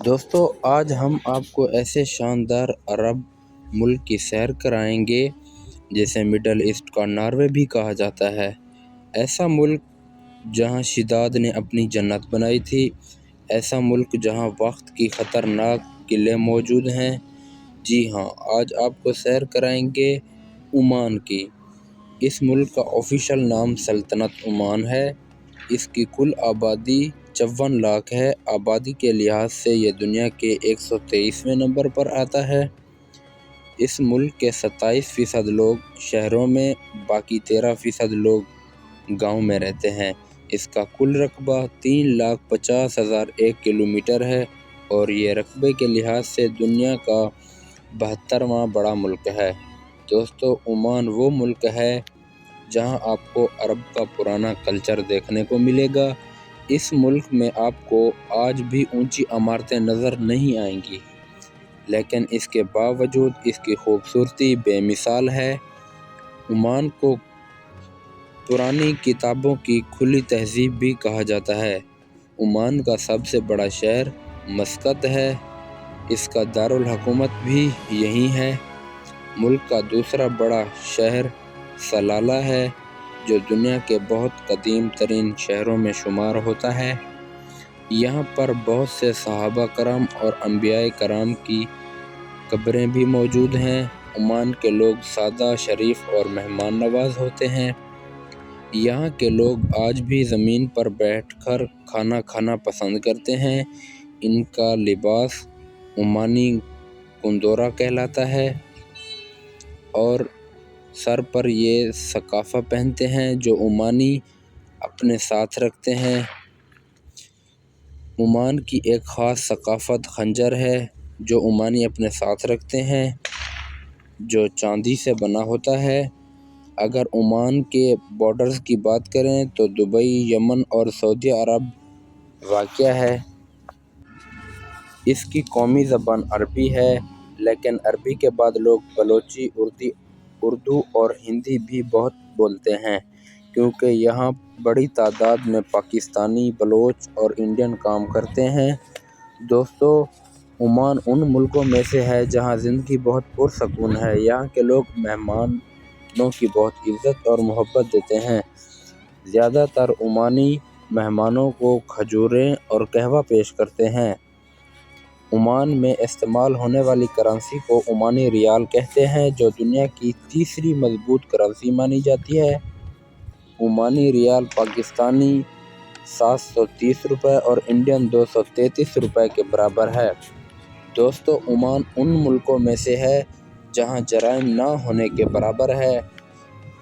دوستو آج ہم آپ کو ایسے شاندار عرب ملک کی سیر کرائیں گے جسے مڈل ایسٹ کا ناروے بھی کہا جاتا ہے۔ ایسا ملک جہاں شداد نے اپنی جنت بنائی تھی، ایسا ملک جہاں وقت کی خطرناک قلعے موجود ہیں۔ جی ہاں، آج آپ کو سیر کرائیں گے عمان کی۔ اس ملک کا آفیشیل نام سلطنت عمان ہے۔ اس کی کل آبادی 54 لاکھ ہے۔ آبادی کے لحاظ سے یہ دنیا کے 123ویں نمبر پر آتا ہے۔ اس ملک کے 27% لوگ شہروں میں، باقی 13% لوگ گاؤں میں رہتے ہیں۔ اس کا کل رقبہ 3,50,001 کلومیٹر ہے اور یہ رقبے کے لحاظ سے دنیا کا 72واں بڑا ملک ہے۔ دوستو، عمان وہ ملک ہے جہاں آپ کو عرب کا پرانا کلچر دیکھنے کو ملے گا۔ اس ملک میں آپ کو آج بھی اونچی عمارتیں نظر نہیں آئیں گی، لیکن اس کے باوجود اس کی خوبصورتی بے مثال ہے۔ عمان کو پرانی کتابوں کی کھلی تہذیب بھی کہا جاتا ہے۔ عمان کا سب سے بڑا شہر مسقط ہے۔ اس کا دارالحکومت بھی یہیں ہے۔ ملک کا دوسرا بڑا شہر صلالہ ہے، جو دنیا کے بہت قدیم ترین شہروں میں شمار ہوتا ہے۔ یہاں پر بہت سے صحابہ کرام اور انبیاء کرام کی قبریں بھی موجود ہیں۔ عمان کے لوگ سادہ، شریف اور مہمان نواز ہوتے ہیں۔ یہاں کے لوگ آج بھی زمین پر بیٹھ کر کھانا کھانا پسند کرتے ہیں۔ ان کا لباس عمانی قندورہ کہلاتا ہے اور سر پر یہ سقافہ پہنتے ہیں جو عمانی اپنے ساتھ رکھتے ہیں۔ عمان کی ایک خاص ثقافت خنجر ہے جو عمانی اپنے ساتھ رکھتے ہیں، جو چاندی سے بنا ہوتا ہے۔ اگر عمان کے بارڈرز کی بات کریں تو دبئی، یمن اور سعودی عرب واقع ہے۔ اس کی قومی زبان عربی ہے، لیکن عربی کے بعد لوگ بلوچی، اردو اور ہندی بھی بہت بولتے ہیں، کیونکہ یہاں بڑی تعداد میں پاکستانی، بلوچ اور انڈین کام کرتے ہیں۔ دوستو، عمان ان ملکوں میں سے ہے جہاں زندگی بہت پرسکون ہے۔ یہاں کے لوگ مہمانوں کی بہت عزت اور محبت دیتے ہیں۔ زیادہ تر عمانی مہمانوں کو کھجوریں اور قہوہ پیش کرتے ہیں۔ عمان میں استعمال ہونے والی کرنسی کو عمانی ریال کہتے ہیں، جو دنیا کی تیسری مضبوط کرنسی مانی جاتی ہے۔ عمانی ریال پاکستانی 730 روپے اور انڈین 233 روپے کے برابر ہے۔ دوستو، عمان ان ملکوں میں سے ہے جہاں جرائم نہ ہونے کے برابر ہے۔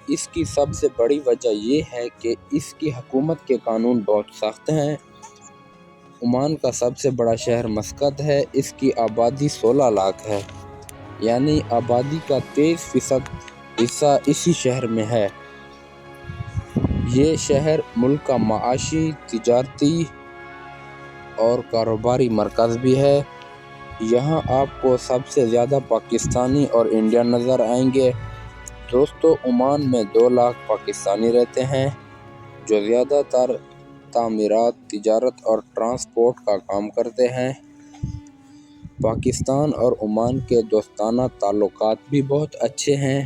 اس کی سب سے بڑی وجہ یہ ہے کہ اس کی حکومت کے قانون بہت سخت ہیں۔ عمان کا سب سے بڑا شہر مسقط ہے۔ اس کی آبادی 16 لاکھ ہے، یعنی آبادی کا 23% حصہ اسی شہر میں ہے۔ یہ شہر ملک کا معاشی، تجارتی اور کاروباری مرکز بھی ہے۔ یہاں آپ کو سب سے زیادہ پاکستانی اور انڈین نظر آئیں گے۔ دوستو، عمان میں 2 لاکھ پاکستانی رہتے ہیں، جو زیادہ تر تعمیرات، تجارت اور ٹرانسپورٹ کا کام کرتے ہیں۔ پاکستان اور عمان کے دوستانہ تعلقات بھی بہت اچھے ہیں۔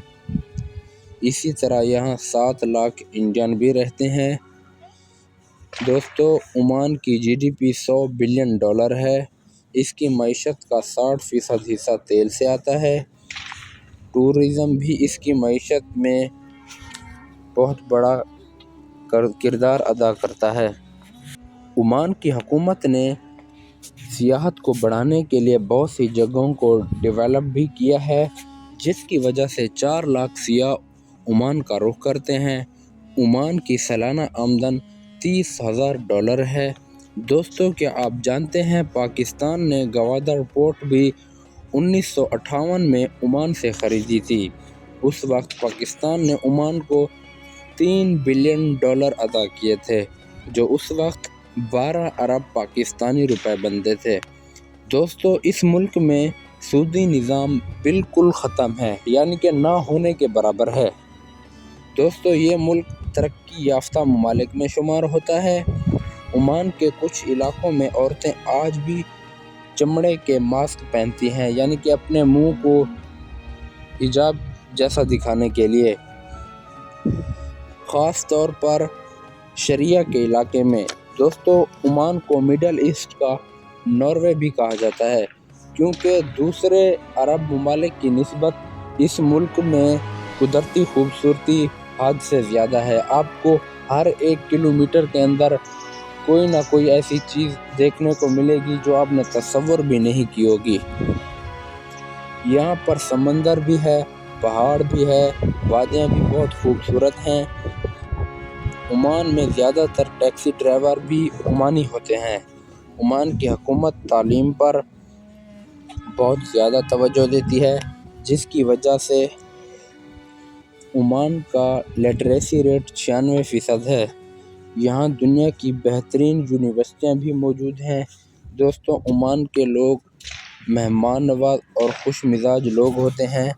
اسی طرح یہاں 7 لاکھ انڈین بھی رہتے ہیں۔ دوستو، عمان کی GDP $100 بلین ہے۔ اس کی معیشت کا 60% حصہ تیل سے آتا ہے۔ ٹورازم بھی اس کی معیشت میں بہت بڑا کردار ادا کرتا ہے۔ عمان کی حکومت نے سیاحت کو بڑھانے کے لیے بہت سی جگہوں کو ڈیولپ بھی کیا ہے، جس کی وجہ سے 4 لاکھ سیاح عمان کا رخ کرتے ہیں۔ عمان کی سالانہ آمدن $30,000 ہے۔ دوستو، کیا آپ جانتے ہیں پاکستان نے گوادر پورٹ بھی 1958 میں عمان سے خریدی تھی۔ اس وقت پاکستان نے عمان کو $3 بلین ادا کیے تھے، جو اس وقت 12 ارب پاکستانی روپے بنتے تھے۔ دوستو، اس ملک میں سودی نظام بالکل ختم ہے، یعنی کہ نہ ہونے کے برابر ہے۔ دوستو، یہ ملک ترقی یافتہ ممالک میں شمار ہوتا ہے۔ عمان کے کچھ علاقوں میں عورتیں آج بھی چمڑے کے ماسک پہنتی ہیں، یعنی کہ اپنے منہ کو حجاب جیسا دکھانے کے لیے، خاص طور پر شریعہ کے علاقے میں۔ دوستو، عمان کو مڈل ایسٹ کا ناروے بھی کہا جاتا ہے، کیونکہ دوسرے عرب ممالک کی نسبت اس ملک میں قدرتی خوبصورتی حد سے زیادہ ہے۔ آپ کو ہر 1 کلومیٹر کے اندر کوئی نہ کوئی ایسی چیز دیکھنے کو ملے گی جو آپ نے تصور بھی نہیں کی ہوگی۔ یہاں پر سمندر بھی ہے، پہاڑ بھی ہے، وادیاں بھی بہت خوبصورت ہیں۔ عمان میں زیادہ تر ٹیکسی ڈرائیور بھی عمانی ہوتے ہیں۔ عمان کی حکومت تعلیم پر بہت زیادہ توجہ دیتی ہے، جس کی وجہ سے عمان کا لٹریسی ریٹ 96% ہے۔ یہاں دنیا کی بہترین یونیورسٹیاں بھی موجود ہیں۔ دوستو، عمان کے لوگ مہمان نواز اور خوش مزاج لوگ ہوتے ہیں۔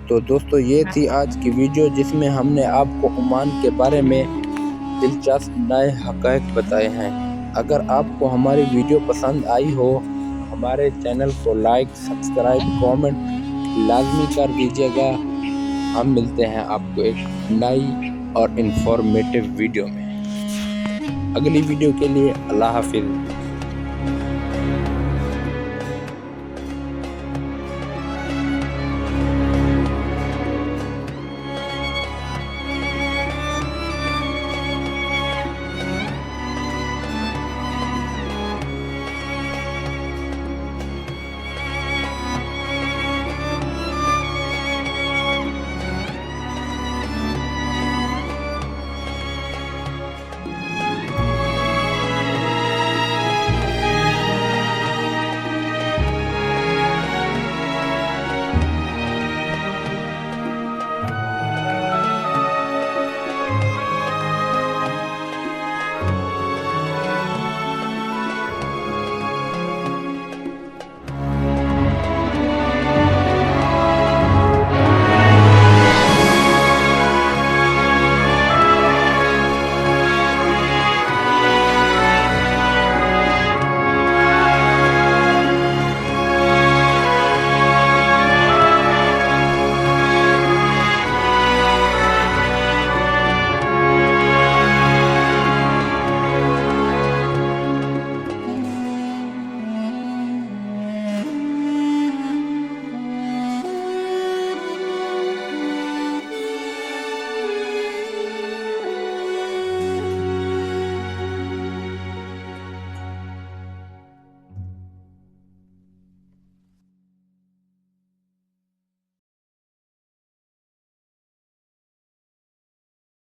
تو دوستو، یہ تھی آج کی ویڈیو، جس میں ہم نے آپ کو عمان کے بارے میں دلچسپ نئے حقائق بتائے ہیں۔ اگر آپ کو ہماری ویڈیو پسند آئی ہو، ہمارے چینل کو لائک، سبسکرائب، کامنٹ لازمی کر دیجیے گا۔ ہم ملتے ہیں آپ کو ایک نئی اور انفارمیٹیو ویڈیو میں۔ اگلی ویڈیو کے لیے اللہ حافظ۔